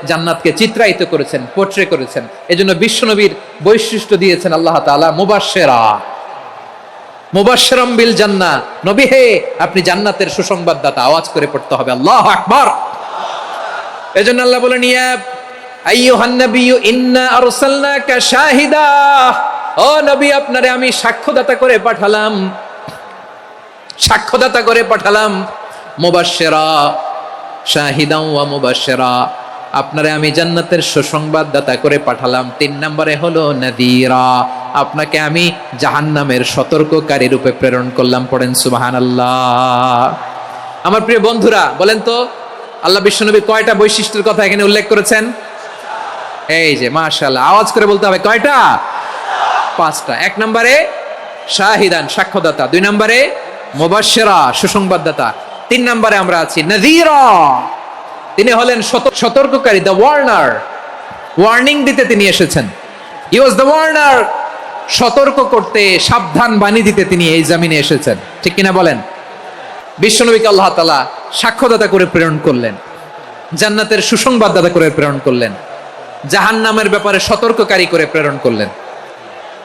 জান্নাতকে চিত্রায়িত করেছেন, পোট্রে করেছেন। এজন্য বিশ্বনবীর বৈশিষ্ট্য দিয়েছেন আল্লাহ তাআলা মুবাশশিরাম বিল জান্নাহ। নবী হে, আপনি জান্নাতের সুসংবাদদাতা। আওয়াজ করে পড়তে হবে আল্লাহু আকবার। এজন্য আল্লাহ বলেন, ইয়া আইয়ুহান নাবিয়্যু ইন্না আরসালনাকা শাহিদা, ও নবী, আপনারে আমি সাক্ষ্যদাতা করে পাঠালাম, সাক্ষ্যদাতা করে পাঠালাম। মুবাশশিরা, শাহিদাও ওয়া মুবাশশিরা, আপনারে আমি জান্নাতের সুসংবাদদাতা করে পাঠালাম। 3 নম্বরে হলো নাযীরা, আপনাকে আমি জাহান্নামের সতর্ককারী রূপে প্রেরণ করলাম। পড়েন সুবহানাল্লাহ। আমার প্রিয় বন্ধুরা, বলেন তো আল্লাহ বিশ্বনবী কয়টা বৈশিষ্ট্যের কথা এখানে উল্লেখ করেছেন? এই যে মাশাআল্লাহ, আওয়াজ করে বলতে হবে, কয়টা? 5টা। 1 নম্বরে শাহিদান, সাক্ষ্যদাতা। 2 নম্বরে মুবাশশিরা, সুসংবাদদাতা। 3 নম্বরে আমরা আছি নাযীরা, তিনি হলেন সতর্ককারী, দ্য ওয়ার্নার, ওয়ার্নিং দিতে তিনি এসেছেন। হি ওয়াজ দ্য ওয়ার্নার, সতর্ক করতে, সাবধান বাণী দিতে তিনি এই জমিনে এসেছেন, ঠিক কিনা বলেন? বিশ্বনবীকে আল্লাহ তাআলা সাক্ষ্যদাতা করে প্রেরণ করলেন, জান্নাতের সুসংবাদদাতা করে প্রেরণ করলেন, জাহান্নামের ব্যাপারে সতর্ককারী করে প্রেরণ করলেন।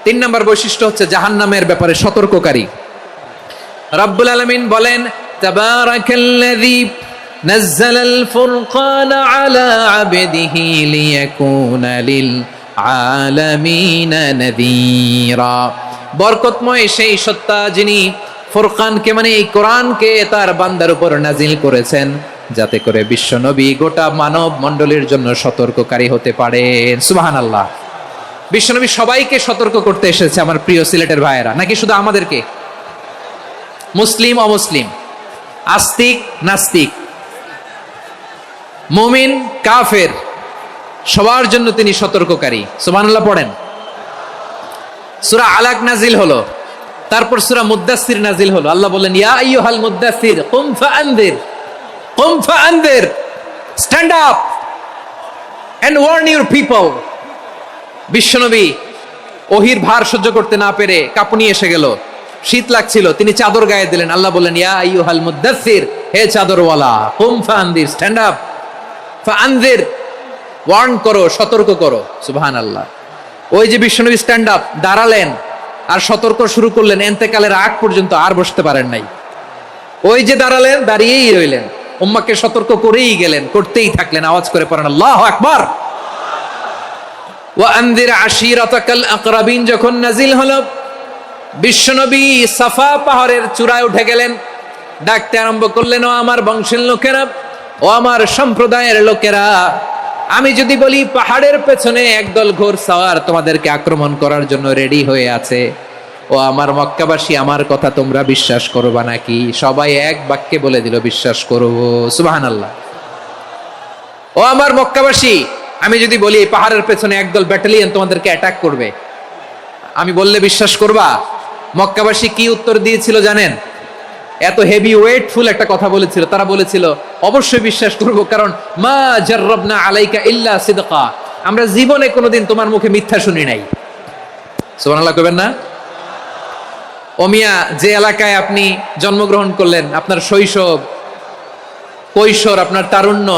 3 নম্বর বৈশিষ্ট্য হচ্ছে জাহান্নামের ব্যাপারে সতর্ককারী। রব্বুল আলামিন বলেন, তাবারাকাল্লাযী নাযালাল ফুরকানা আলা আবদিহি লিয়াকুনা লিল আলামিনা নাযীরা। বরকতময় সেই সত্তা যিনি ফুরকানকে মানে এই কোরআনকে তার বান্দার উপর নাজিল করেছেন, যাতে করে বিশ্বনবী গোটা মানব মণ্ডলীর জন্য সতর্ককারী হতে পারেন। সুবহানাল্লাহ। বিশ্বনবী সবাইকে সতর্ক করতে এসেছে, আমার প্রিয় সিলেটের ভাইয়েরা, নাকি শুধু আমাদেরকে? মুসলিম অমুসলিম, আস্তিক নাস্তিক, মুমিন কাফের, সবার জন্য তিনি সতর্ককারী। সুবহানাল্লাহ পড়েন। সূরা আলাক নাজিল হলো, তারপর সূরা মুদ্দাসসির নাজিল হলো। আল্লাহ বলেন, ইয়া আইয়ুহাল মুদ্দাসসির কুম ফাআনদির, কুম ফাআনদির, stand up and warn your people. বিশ্বনবী ওহির ভার সহ্য করতে না পেরে কাঁপুনি এসে গেল, শীত লাগছিল, তিনি চাদর গায়ে দিলেন। আল্লাহ বলেন, ইয়া আইয়ুহাল মুদ্দাসসির, হে চাদরওয়ালা, কুম ফাআনদির, স্ট্যান্ড আপ, ফাআনদির, ওয়ার্ন করো, সতর্ক করো। সুবহানাল্লাহ। ওই যে বিশ্বনবী স্ট্যান্ড আপ, দাঁড়ালেন আর সতর্ক শুরু করলেন, এন্তেকালের আগ পর্যন্ত আর বসতে পারেন নাই। ওই যে দাঁড়ালেন, দাঁড়িয়েই রইলেন, উম্মাকে সতর্ক করেই গেলেন, করতেই থাকলেন। আওয়াজ করে পড়েন আল্লাহু আকবার। ওয়া আনযির আশীরাতাকাল আকরাবিন যখন নাজিল হলো, বিশ্বনবী সাফা পাহাড়ের চূড়ায় উঠে গেলেন, ডাকতে আরম্ভ করলেন, ও আমার বংশের লোকেরা, ও আমার সম্প্রদায়ের লোকেরা, আমি যদি বলি পাহাড়ের পেছনে একদল ঘোড়সওয়ার তোমাদেরকে আক্রমণ করার জন্য রেডি হয়ে আছে, ও আমার মক্কাবাসী, আমার কথা তোমরা বিশ্বাস করবা নাকি? সবাই এক বাক্যে বলে দিল, বিশ্বাস করব। সুবহানাল্লাহ। ও আমার মক্কাবাসী, আমি যদি বলি পাহাড়ের পেছনে একদল ব্যাটালিয়ন তোমাদেরকে অ্যাটাক করবে, আমি বললে বিশ্বাস করবা? মক্কাবাসী কি উত্তর দিয়েছিল জানেন? এত হেভি ওয়েটফুল একটা কথা বলেছিল। তারা বলেছিল, অবশ্যই বিশ্বাস করব, কারণ মা জাররাবনা আলাইকা ইল্লা সিদকা, আমরা জীবনে কোনোদিন তোমার মুখে মিথ্যা শুনি নাই। সুবহানাল্লাহ কইবেন না? ও মিয়া, যে এলাকায় আপনি জন্মগ্রহণ করলেন, আপনার শৈশব, কৈশোর, আপনার তারুণ্য,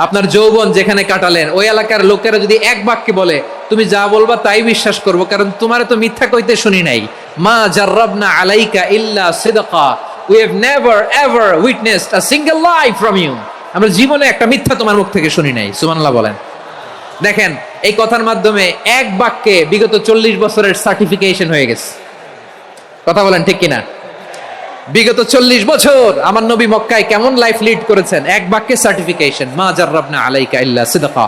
আপনার যৌবন যেখানে কাটালেন, ওই এলাকার লোকেরা যদি এক বাক্যে বলে তুমি যা বলবা তাই বিশ্বাস করব, কারণ তোমার তো মিথ্যা কইতে শুনি নাই। মা জাররাবনা আলাইকা ইল্লা সিদকা, we have never ever witnessed a single lie from you, আমরা জীবনে একটা মিথ্যা তোমার মুখ থেকে শুনি নাই। সুবহানাল্লাহ বলেন। দেখেন, এই কথার মাধ্যমে এক বাক্যে বিগত 40 বছরের সার্টিফিকেশন হয়ে গেছে। কথা বলেন ঠিক কিনা? বিগত 40 বছর আমার নবী মক্কায় কেমন লাইফ লিড করেছেন, এক বাক্যে সার্টিফিকেশন, মা জাররাবনা আলাইকা ইল্লা সিদকা।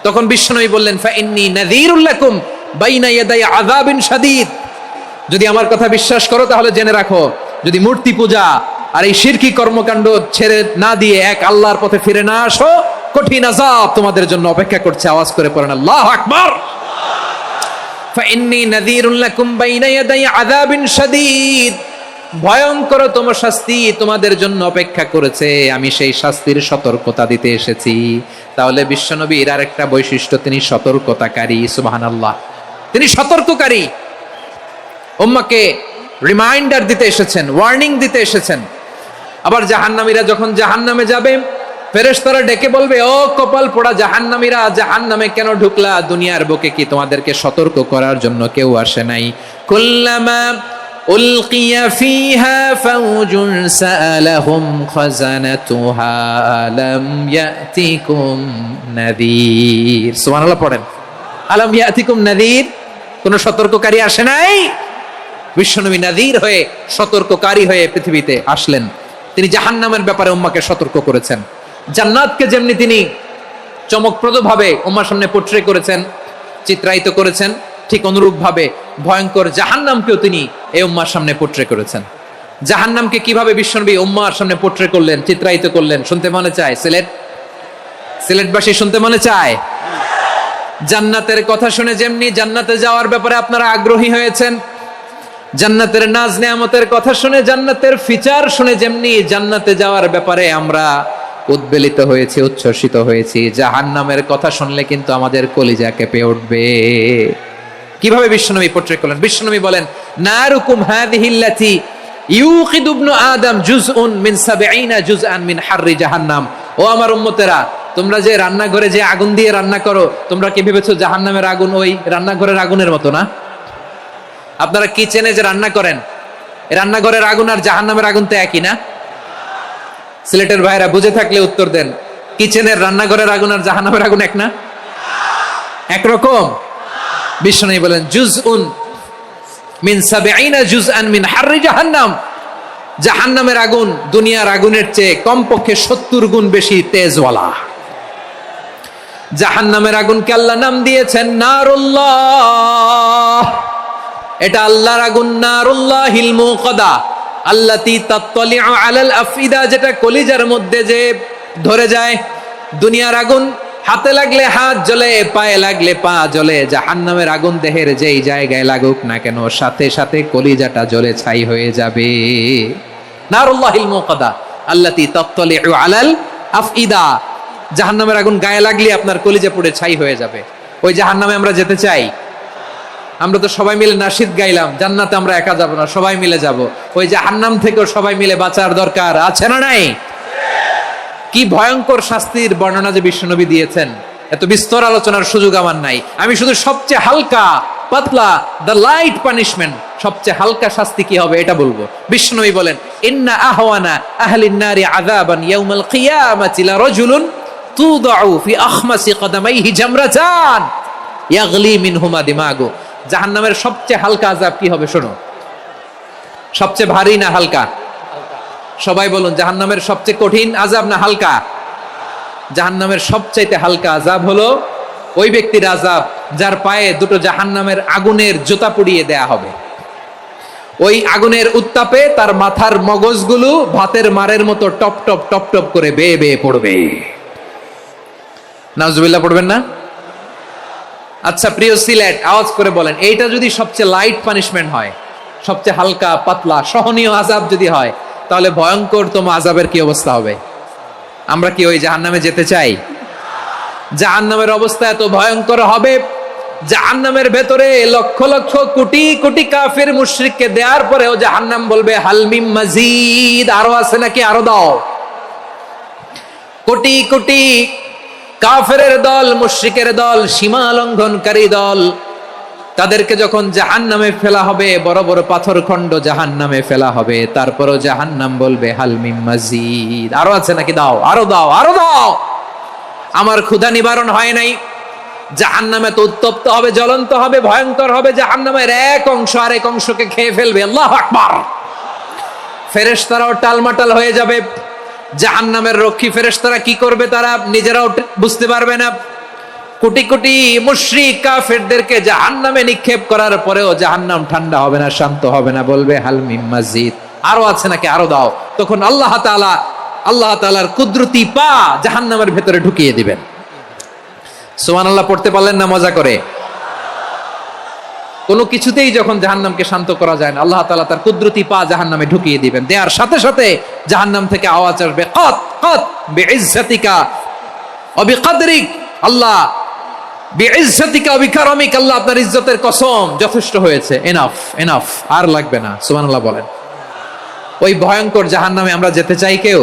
তখন বিশ্বনবী বললেন, ফাইন্নী নাযীরুল লাকুম বাইনা ইয়াদাই আযাবিন শাদীদ, যদি আমার কথা বিশ্বাস করো তাহলে জেনে রাখো, যদি মূর্তি পূজা আর এই শিরকি কর্মকাণ্ড ছেড়ে না দিয়ে এক আল্লাহর পথে ফিরে না আসো, কঠিন আযাব তোমাদের জন্য অপেক্ষা করছে। আওয়াজ করে পড়েন আল্লাহু আকবার। ফাইন্নী নাযীরুল লাকুম বাইনা ইয়াদাই আযাবিন শাদীদ, ভয়ঙ্কর তোমার শাস্তি তোমাদের জন্য অপেক্ষা করেছে, আমি সেই শাস্তির সতর্কতা দিতে এসেছি। তাহলে বিশ্বনবীর আরেকটা বৈশিষ্ট্য, তিনি সতর্কতাকারী। সুবহানাল্লাহ। তিনি সতর্ককারী, উম্মাকে রিমাইন্ডার দিতে এসেছেন, ওয়ার্নিং দিতে এসেছেন। আবার জাহান্নামীরা যখন জাহান্নামে যাবে, ফেরেশতারা ডেকে বলবে, ও কপাল পোড়া জাহান্নামীরা, জাহান্নামে কেন ঢুকলা? দুনিয়ার বুকে কি তোমাদেরকে সতর্ক করার জন্য কেউ আসে নাই? কুল্লামা উলকিয়া ফিহা ফাউজুন সাআলাহুম খাযানাতুহা আলাম ইয়াতিকুম নাযীর। সুবহানাল্লাহ পড়েন। আলাম ইয়াতিকুম নাযীর, কোন সতর্ককারী আসে নাই? বিশ্বনবী নাযীর হয়ে, সতর্ককারী হয়ে পৃথিবীতে আসলেন। তিনি জাহান্নামের ব্যাপারে উম্মাকে সতর্ক করেছেন। জান্নাতকে যেমনি তিনি চমকপ্রদভাবে উম্মার সামনে পোট্রে করেছেন, চিত্রায়িত করেছেন, ঠিক অনুরূপভাবে ভয়ঙ্কর জাহান্নামকেও তিনি এই উম্মার সামনে পোট্রে করেছেন। জাহান্নামকে কিভাবে বিশ্বনবী উম্মার সামনে পোট্রে করলেন, চিত্রায়িত করলেন, শুনতে মনে চায়? সিলেটবাসী শুনতে মনে চায়? জান্নাতের কথা শুনে যেমনি জান্নাতে যাওয়ার ব্যাপারে আপনারা আগ্রহী হয়েছেন, জান্নাতের নাজ নেয়ামতের কথা শুনে, জান্নাতের ফিচার শুনে যেমনি জান্নাতে যাওয়ার ব্যাপারে আমরা উদ্বেলিত হয়েছি, উচ্ছ্বসিত হয়েছি, জাহান্নামের কথা শুনলে কিন্তু আমাদের কলিজা কেঁপে উঠবে। কিভাবে বিশ্বনবী পোট্রে করলেন? বিশ্বনবী বলেন, নারুকুম হাযিহিল্লাতী ইউকিদু ইবনু আদম জুজউন মিন ৭০ জুজআন মিন হাররি জাহান্নাম। ও আমার উম্মতেরা, তোমরা যে রান্নাঘরে যে আগুন দিয়ে রান্না করো, তোমরা কি ভেবেছো জাহান্নামের আগুন ওই রান্নাঘরের আগুনের মতো না? আপনারা কিচেনে যে রান্না করেন, রান্নাঘরের আগুন আর জাহান্নামের আগুন তো একই না? সিলেটের ভাইরা বুঝে থাকলে উত্তর দেন, কিচেনের রান্নাঘরের আগুন আর জাহান্নামের আগুন এক না? একরকম? বিশ্বনবী বলেন, জুজউন মিন ৭০ জুজআন মিন হাররি জাহান্নাম। জাহান্নামের আগুন দুনিয়ার আগুনের চেয়ে কমপক্ষে ৭০ গুণ বেশি তেজওয়ালা। জাহান্নামের আগুনকে আল্লাহ নাম দিয়েছেন নারুল্লাহ। এটা আল্লাহর আগুন, নারুল্লাহিল মুকাদা আল্লাতী তাত্তালিউ আলাল আফইদা, যেটা কলিজার মধ্যে যে ধরে যায়। দুনিয়ার আগুন হাতে লাগলে হাত জ্বলে, পায়ে লাগলে পা জ্বলে। জাহান্নামের আগুন দেহের যেই জায়গায় লাগুক না কেন, সাথে সাথে কলিজাটা জ্বলে ছাই হয়ে যাবে। নারুল্লাহিল মুকাদা আল্লাতী তাত্তালিউ আলাল আফইদা। জাহান্নামের আগুন গায়ে লাগলে আপনার কলিজা পুড়ে ছাই হয়ে যাবে। ওই জাহান্নামে আমরা যেতে চাই? আমরা তো সবাই মিলে নাশিদ গাইলাম, জান্নাতে আমরা একা যাব না, সবাই মিলে যাব। ওই জাহান্নাম থেকেও সবাই মিলে বাঁচার দরকার আছে না নাই? কি ভয়ঙ্কর শাস্তির বর্ণনা যে বিশ্বনবী দিয়েছেন, এত বিস্তর আলোচনার সুযোগ আমার নাই। আমি শুধু সবচেয়ে হালকা পাতলা, দ্য লাইট পানিশমেন্ট, সবচেয়ে হালকা শাস্তি কি হবে এটা বলবো। বিশ্বনবী বলেন, ইন্না আহওয়ানা আহলিন নারি আযাবান ইয়াউমাল কিয়ামাতি লারাজুলুন তুদাউ ফি আখমাসি কদামাইহি জামরাতান ইয়াগলি মিনহুমা দিমাগু। জাহান্নামের সবচেয়ে হালকা আযাব কি হবে শোনো। সবচেয়ে ভারী না হালকা? সবাই বলুন, জাহান্নামের সবচেয়ে কঠিন আযাব না হালকা? জাহান্নামের সবচাইতে হালকা আযাব হলো ওই ব্যক্তির আযাব যার পায়ে দুটো জাহান্নামের আগুনের জুতা পুড়িয়ে দেয়া হবে। ওই আগুনের উত্তাপে তার মাথার মগজগুলো ভাতের মারের মতো টপ টপ টপ টপ করে বেয়ে বেয়ে পড়বে। নাউজুবিল্লাহ পড়বেন না? আচ্ছা প্রিয় সিলেট, আওয়াজ করে বলেন, এইটা যদি সবচেয়ে লাইট পানিশমেন্ট হয়, সবচেয়ে হালকা পাতলা সহনীয় আযাব যদি হয়, তাহলে ভয়ঙ্করতম আযাবের কি অবস্থা হবে? আমরা কি ওই জাহান্নামে যেতে চাই? জাহান্নামের অবস্থা এত ভয়ঙ্কর হবে, জাহান্নামের ভেতরে লক্ষ লক্ষ কোটি কোটি কাফির মুশরিককে দেওয়ার পরেও জাহান্নাম বলবে হাল মিন মাজিদ, আরো আছে নাকি, আরো দাও। কোটি কোটি কাফেরের দল, মুশরিকের দল, সীমা লঙ্ঘনকারী দল, তাদেরকে যখন জাহান্নামে ফেলা হবে, বড় বড় পাথর খণ্ড জাহান্নামে ফেলা হবে, তারপরও জাহান্নাম বলবে হাল মিন মাজিদ, আরো আছে নাকি, দাও, আরো দাও, আরো দাও। আমার ক্ষুধা নিবারণ হয় নাই। জাহান্নামে তো উত্তপ্ত হবে, জ্বলন্ত হবে, ভয়ঙ্কর হবে। জাহান্নামের এক অংশ আরেক অংশকে খেয়ে ফেলবে। আল্লাহু আকবার। ফেরেশতারাও টালমাটাল হয়ে যাবে। জাহান্নামের রক্ষী ফেরেশতারা কি করবে তারা নিজেরাও বুঝতে পারবে না। কোটি কোটি মুশরিক কাফেরদেরকে জাহান্নামে নিক্ষেপ করার পরেও জাহান্নাম ঠান্ডা হবে না, শান্ত হবে না, বলবে হাল মিন মাজিদ, আরো আছে নাকি, আরো দাও। তখন আল্লাহ তাআলার কুদরতি পা জাহান্নামের ভেতরে ঢুকিয়ে দিবেন। সুবহানাল্লাহ পড়তে পারলেন না মজা করে? কোনো কিছুতেই যখন জাহান্নামকে শান্ত করা যায় না, আল্লাহ তাআলা তার কুদরতি পা জাহান্নামে ঢুকিয়ে দিবেন। দেওয়ার সাথে সাথে জাহান্নাম থেকে আওয়াজ আসবে, কত কত বিইজ্জাতিকা ওয়া বিকদরিক, আল্লাহ বিইজ্জাতিকা ওয়া বিকারামিক, আল্লাহ আপনার ইজ্জতের কসম, যথেষ্ট হয়েছে, এনাফ এনাফ, আর লাগবে না। সুবহানাল্লাহ বলেন। ওই ভয়ঙ্কর জাহান্নামে আমরা যেতে চাই কেউ?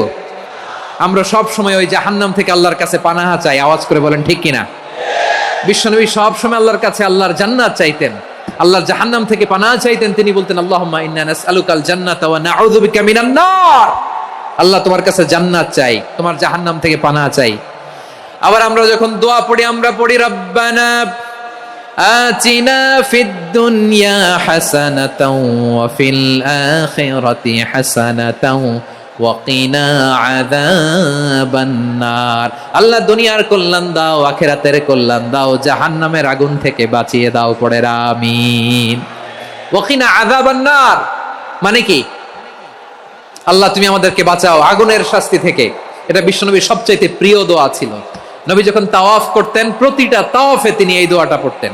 আমরা সব সময় ওই জাহান্নাম থেকে আল্লাহর কাছে পানাহা চাই। আওয়াজ করে বলেন ঠিক কিনা? বিশ্বনবী সব সময় আল্লাহর কাছে আল্লাহর জান্নাত চাইতেন, আল্লাহর জাহান্নাম থেকে পানাহা চাইতেন। তিনি বলতেন, আল্লাহুম্মা ইন্না নাসআলুকাল জান্নাতা ওয়া নাউযু বিকা মিনান নার। আল্লাহ তোমার কাছে জান্নাত চাই, তোমার জাহান্নাম থেকে পানাহা চাই। আবার আমরা যখন দোয়া পড়ি, আমরা পড়ি রব্বানা আতিনা ফিদ দুনিয়া হাসানাতাও ওয়া ফিল আখিরাতি হাসানাতাও ওয়া কিনা আযাবান নার। আল্লাহ দুনিয়ার কল্যাণ দাও, আখিরাতের কল্যাণ দাও, জাহান্নামের আগুন থেকে বাঁচিয়ে দাও। পড়ে আমিন। ওয়া কিনা আযাবান নার মানে কি? আল্লাহ তুমি আমাদেরকে বাঁচাও আগুনের শাস্তি থেকে। এটা বিশ্বনবীর সবচাইতে প্রিয় দোয়া ছিল। নবী যখন তাওয়াফ করতেন, প্রতিটা তাওয়াফে তিনি এই দোয়াটা পড়তেন।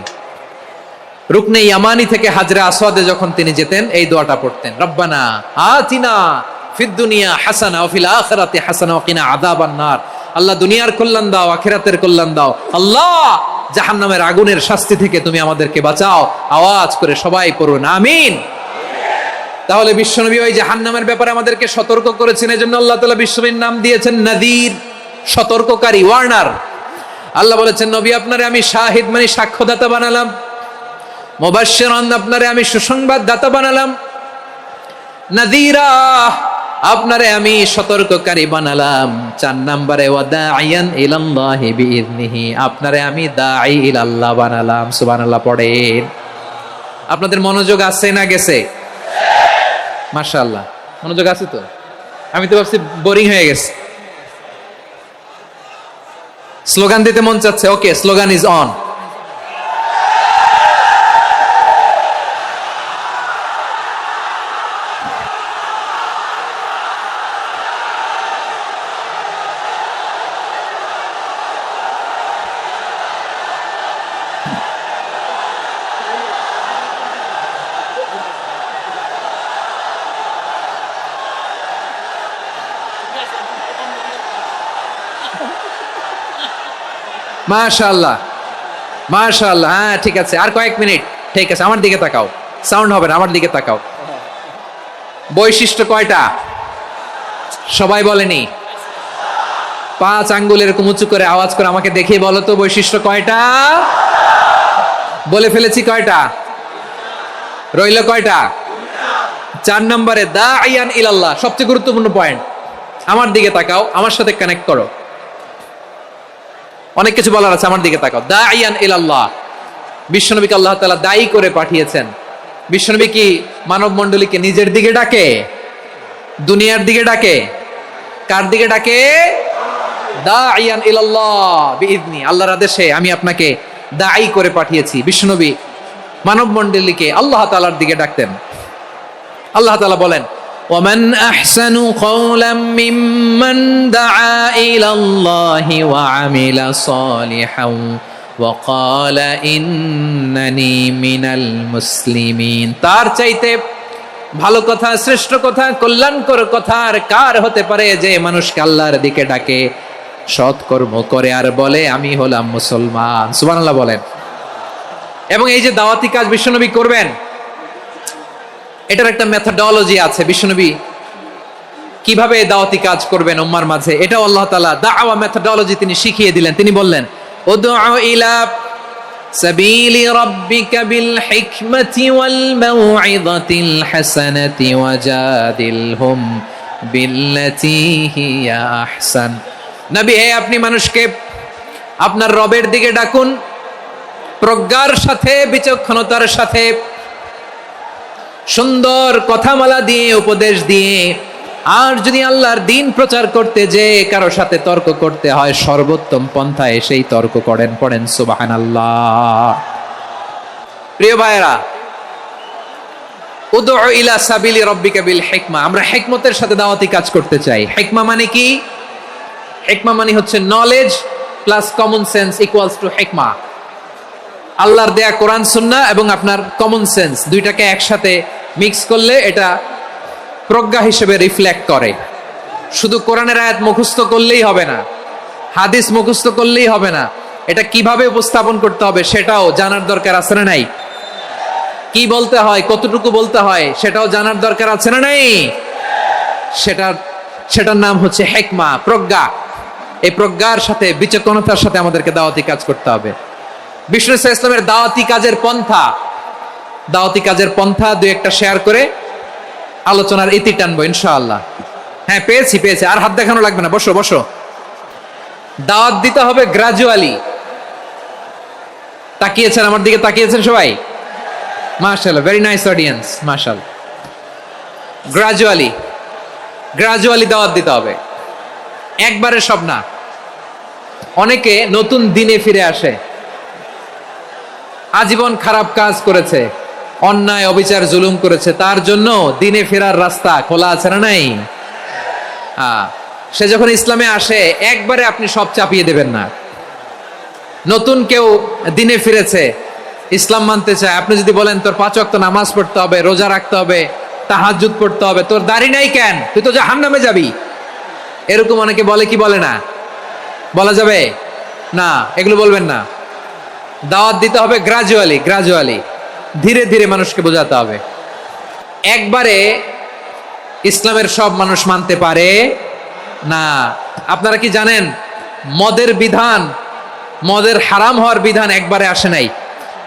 রুকনে ইয়ামানি থেকে হাজরে আসওয়াদে যখন তিনি যেতেন এই দোয়াটা পড়তেন, রব্বানা আতিনা ফিদ দুনিয়া হাসানা ওয়া ফিল আখিরাতি হাসানা ওয়া কিনা আযাবান নার। আল্লাহ দুনিয়ার কল্যাণ দাও, আখিরাতের কল্যাণ দাও। আল্লাহ জাহান্নামের আগুনের শাস্তি থেকে তুমি আমাদেরকে বাঁচাও। আওয়াজ করে সবাই পড়ুন আমিন। তাহলে বিশ্বনবী ওই জাহান্নামের ব্যাপারে আমাদেরকে সতর্ক করেছেন, এজন্য আল্লাহ তাআলা বিশ্বনবীর নাম দিয়েছেন নাযীর, সতর্ককারী, ওয়ার্নার। আল্লাহ বলেছেন নবী আপনারে আমি শাহিদ মানে সাক্ষ্যদাতা বানালাম, মুবাশশিরান আপনারে আমি সুসংবাদ দাতা বানালাম, নাযীরা আপনারে আমি সতর্ককারী বানালাম। 4 নম্বরে ওয়াদাইয়ান ইলাল্লাহি বিইذনিহি, আপনারে আমি দাঈ ইলাল্লাহ বানালাম। সুবহানাল্লাহ পড়েন। আপনাদের মনোযোগ আছে না গেছে? মাশাআল্লাহ মনোযোগ আছে তো। আমি তো ভাবছি বোরিং হয়ে গেছে, স্লোগান দিতে মন চাচ্ছে। ওকে, স্লোগান ইজ অন। মাশাআল্লাহ মাশাআল্লাহ, হ্যাঁ ঠিক আছে, আর কয়েক মিনিট। ঠিক আছে, আমার দিকে তাকাও, সাউন্ড হবে না, আমার দিকে তাকাও। বৈশিষ্ট্য কয়টা সবাই বলেনি? 5 আঙ্গুল এরকম উঁচু করে আওয়াজ করে আমাকে দেখিয়ে বলো তো বৈশিষ্ট্য কয়টা? বলে ফেলেছি কয়টা? রইল কয়টা? 4 নম্বরে দাঈয়ান ইলাল্লাহ, সবচেয়ে গুরুত্বপূর্ণ পয়েন্ট। আমার দিকে তাকাও, আমার সাথে কানেক্ট করো। অনেক কিছু বলার আছে, আমার দিকে তাকাও। দাঈয়ান ইলাল্লাহ, বিশ্বনবীকে আল্লাহ তাআলা দায়ী করে পাঠিয়েছেন। বিশ্বনবী কি মানব মণ্ডলীকে নিজের দিকে ডাকে, দুনিয়ার দিকে ডাকে? কার দিকে ডাকে? দাঈয়ান ইলাল্লাহ বিইذনি, আল্লাহর আদেশে আমি আপনাকে দায়ী করে পাঠিয়েছি। বিশ্বনবী মানব মণ্ডলীকে আল্লাহ তাআলার দিকে ডাকতেন। আল্লাহ তাআলা বলেন, ومن أحسن قولا ممن دعا إلى الله وعمل صالحا وقال إنني من المسلمين। তার চাইতে ভালো কথা, শ্রেষ্ঠ কথা, কল্যাণকর কথা আর কার হতে পারে যে মানুষকে আল্লাহর দিকে ডাকে, সৎকর্ম করে আর বলে আমি হলাম মুসলমান। সুবহানাল্লাহ বলেন। এবং এই যে দাওয়াতি কাজ বিশ্বনবী করবেন, এটার একটা মেথডোলজি আছে। বিশ্বনবী কিভাবে দাওয়াতি কাজ করবেন উম্মার মাঝে, এটাও আল্লাহ তাআলা দাওয়া মেথডোলজি তিনি শিখিয়ে দিলেন। তিনি বললেন, উদউ ইলা সাবিলি রাব্বিকা বিল হিকমাতি ওয়াল মাউইযাতিল হাসানাতি ওয়াজাদিলহুম বিল্লাতী হিয়া আহসান। নবী হে, আপনি মানুষকে আপনার রবের দিকে ডাকুন প্রজ্ঞার সাথে, বিচক্ষণতার সাথে, সুন্দর কথামালা দিয়ে, উপদেশ দিয়ে। আর যদি আল্লাহর দিন প্রচার করতে যে কারো সাথে তর্ক করতে হয়, সর্বোত্তম পন্থায় সেই তর্ক করেন। পড়েন সুবহানাল্লাহ। প্রিয় ভাইরা, উদউ ইলা সাবিলি রাব্বিকা বিল হিকমা, আমরা হিকমতের সাথে দাওয়াতি কাজ করতে চাই। হিকমা মানে কি? হিকমা মানে হচ্ছে knowledge plus common sense equals to হিকমা। আল্লাহর দেয়া কোরআন সুন্নাহ এবং আপনার কমন সেন্স দুইটাকে একসাথে মিক্স করলে এটা প্রজ্ঞা হিসেবে রিফ্লেক্ট করে। শুধু কোরআনের আয়াত মুখস্থ করলেই হবে না, হাদিস মুখস্থ করলেই হবে না, এটা কিভাবে উপস্থাপন করতে হবে সেটাও জানার দরকার আছে না নাই? কি বলতে হয়, কতটুকু বলতে হয় সেটাও জানার দরকার আছে না নাই? সেটার নাম হচ্ছে হিকমা, প্রজ্ঞা। এই প্রজ্ঞার সাথে, বিচক্ষণতার সাথে আমাদেরকে দাওয়াতি কাজ করতে হবে। বিষ্ণু ইসলামের দাওয়াতি কাজের পন্থা দুই একটা শেয়ার করে আলোচনার ইতি টানবো ইনশাআল্লাহ। হ্যাঁ, পেয়েছি। আর হাত দেখানো লাগবে না, বসো। দাওয়াত দিতে হবে গ্রাজুয়ালি। তাকিয়েছেন আমার দিকে, তাকিয়েছেন সবাই? মাশাআল্লাহ, ভেরি নাইস অডিয়েন্স, মাশাআল্লাহ। গ্রাজুয়ালি দাওয়াত দিতে হবে, একবারে সব না। অনেকে নতুন দিনে ফিরে আসে, আজীবন খারাপ কাজ করেছে, অন্যায় অবিচার জুলুম করেছে, তার জন্য দিনে ফেরার রাস্তা খোলা আছে না নাই? সে যখন ইসলামে আসে একবারে আপনি সব চাপিয়ে দেবেন না। নতুন কেউ দিনে ফিরেছে, ইসলাম মানতে চায়, আপনি যদি বলেন তোর 5 ওয়াক্ত নামাজ পড়তে হবে, রোজা রাখতে হবে, তাহাজ্জুদ পড়তে হবে, তোর দাড়ি নাই কেন, তুই তো জাহান্নামে যাবি, এরকম অনেকে বলে কি বলে না? বলা যাবে না, এগুলো বলবেন না। দাওয়াত দিতে হবে গ্রাজুয়ালি, ধীরে ধীরে মানুষকে বোঝাতে হবে। একবারে ইসলামের সব মানুষ মানতে পারে না। আপনারা কি জানেন মদের বিধান, মদের হারাম হওয়ার বিধান একবারে আসে নাই।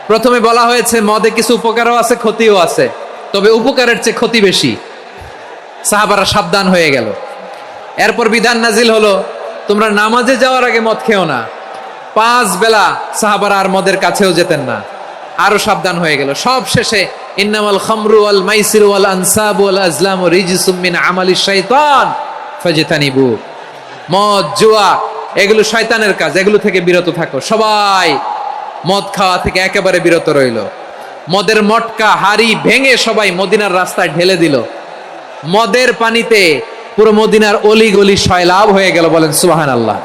প্রথমে বলা হয়েছে মদে কিছু উপকারও আছে, ক্ষতিও আছে, তবে উপকারের চেয়ে ক্ষতি বেশি। সাহাবারা সাবধান হয়ে গেল। এরপর বিধান নাজিল হলো, তোমরা নামাজে যাওয়ার আগে মদ খেও না। 5 বেলা সাহাবারা আর মদের কাছেও যেতেন না, আরো সাবধান হয়ে গেল। সব শেষে ইন্নামাল খামরু ওয়াল মাইসিরু ওয়াল আনসাবু ওয়াল আজলামু রিজসুম মিন আমালিশ শাইতান ফাজতানিবু। মদ, জুয়া এগুলো শয়তানের কাজ, এগুলো থেকে বিরত থাকো। সবাই মদ খাওয়া থেকে একেবারে বিরত রইল। মদের মটকা হাড়ি ভেঙে সবাই মদিনার রাস্তায় ঢেলে দিল। মদের পানিতে পুরো মদিনার অলি গলি সয়লাভ হয়ে গেল। বলেন সুবহানাল্লাহ।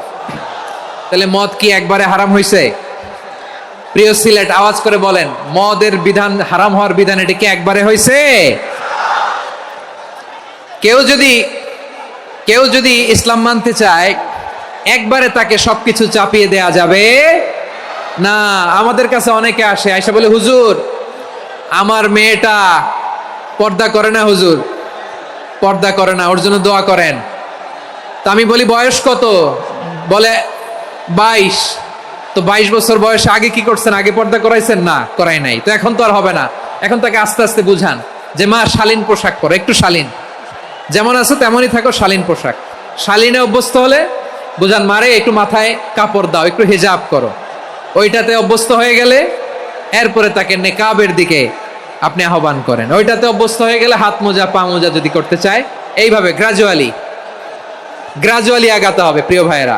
তাহলে মদ কি একবারে হারাম হয়েছে? প্রিয় সিলেট, আওয়াজ করে বলেন, মদের বিধান, হারাম হওয়ার বিধান এটা কি একবারে হয়েছে? কেউ যদি ইসলাম মানতে চায়, একবারে তাকে সবকিছু চাপিয়ে দেয়া যাবে না। আমাদের কাছে অনেকে আসে, আয়সা বলে, হুজুর আমার মেয়েটা পর্দা করে না, হুজুর পর্দা করে না, ওর জন্য দোয়া করেন। তা আমি বলি বয়স কত? বলে 22। তো 22 বছর বয়সে আগে কি করছেন? আগে পর্দা করাইছেন? না, করাই নাই। তো এখন তো আর হবে না। এখন তাকে আস্তে আস্তে বুঝান যে মা শালীন পোশাক পরো, একটু শালীন, যেমন আছো তেমনই থাকো, শালীন পোশাক। শালীনে অভ্যস্ত হলে বুঝান, মারে একটু মাথায় কাপড় দাও, একটু হিজাব করো। ওইটাতে অভ্যস্ত হয়ে গেলে এরপরে তাকে নেকাবের দিকে আপনি আহ্বান করেন। ওইটাতে অভ্যস্ত হয়ে গেলে হাত মোজা, পা মোজা যদি করতে চায়, এইভাবে গ্রাজুয়ালি আগাতে হবে প্রিয় ভাইয়েরা।